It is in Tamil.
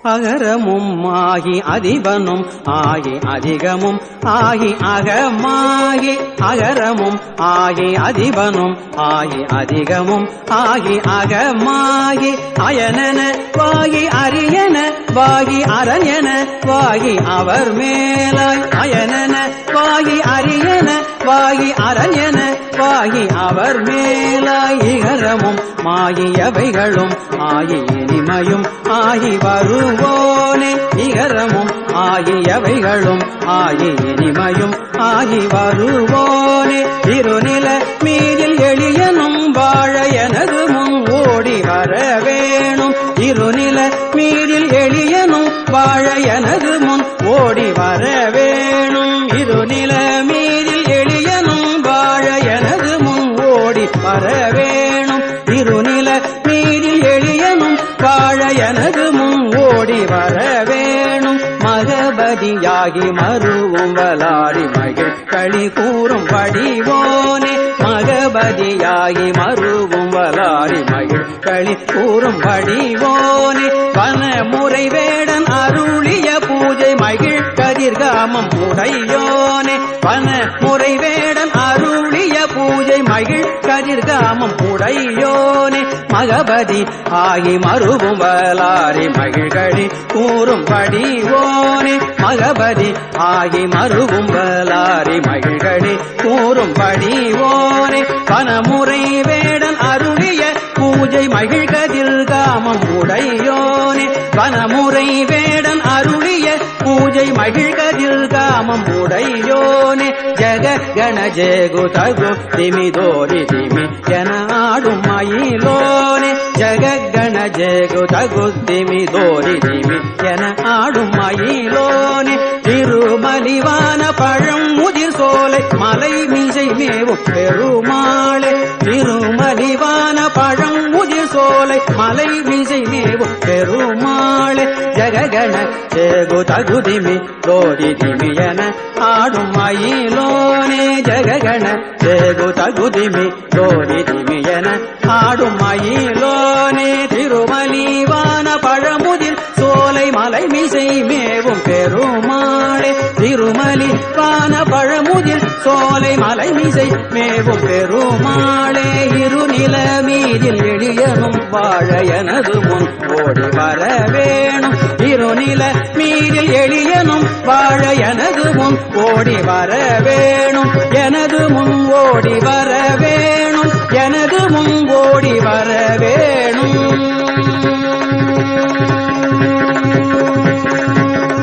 அகரமும் ஆகி அதிபனும் ஆகி அதிகமும் ஆகி அகமாகி அகரமும் ஆகி அதிபனும் ஆகி அதிகமும் ஆகி அகமாகி அயனென வாகி அரியன வாகி அரண்யன வாகி அவர் மேலாய் அயனென வாகி அரியன வாகி அரண்யன வாகி அவர் மேலாய் இகரமும் மாகியவைகளும் ஆகி இனிமையும் ஆகி வருவோனே இகரமும் ஆகியவைகளும் ஆகி இனிமையும் ஆகி வருவோனே இருநில மீதில் எளியனும் வாழ எனது முன் ஓடி வர வேணும் இருநில மீதில் எளியனும் வாழ எனது முன் ஓடி வர வேணும் இருநில மீதில் எளியனும் வாழ எனது முன் ஓடி வர வேணும் இருநில மீதில் எளியனும் வாழ எனது முன் ஓடி வர வேணும் மகபதியாகி மருவும் வலாடி மகிழ் களி கூறும் படிவோனே மகபதியாகி மருவும் வலாடி மகிழ் களி கூறும் படிவோனே வனமுறை வேடன் அருளிய பூஜை மகிழ் கதிர்காமம் உடையோனே வனமுறை வேடன் அருளிய பூஜை மகிழ் கதிர்காமம் உடையோனே மகபதி ஆகி மருவும் வலாரி மகிழ்களி கூறும் படிவோனே மகபதி ஆகி மருவும் வலாரி மகிழ்களி கூறும் படிவோனே வனமுறை வேடன் அருளிய பூஜை மகிழ் கதிர்காமம் உடையோனே வனமுறை வேடன் அருளிய பூஜை மகிழ் கதிர்காமம் உடையோனே ஜக கண ஜேகு தகு திமிதோரி திமி என ஆடும் மயிலோனே ஜக கண ஜேகு தகு திமிதோரி திமி என ஆடும் மயிலோனே திருமலிவான பழம் முதிர் சோலை மலை மீசை மேவும் பெருமாளே திருமலிவான பழம் முதிர் சோலை மலை மீசை மேவும் பெருமாளே ஜககண ஜேகு தகுதிமி தோரி திமி என ஆடும் மயிலோனே ஜககண ஜேகு தகுதிமி தோரி திமி என ஆடும் மயிலோனே திருமலிவான பழமுதிர் சோலை மலை மீசை மேவும் பெருமாளே திருமலிவான பழமுதிர் சோலை மலை மீசை மேவும் பெருமாளே இருநில மீதில் எளியனும் வாழ எனது முன் ஓடி வர வேணும் இருநில மீதில் எளியனும் வாழ எனது முன் ஓடி வர வேணும் எனது முன் ஓடி வர வேணும் எனது முன் ஓடி வர வேணும்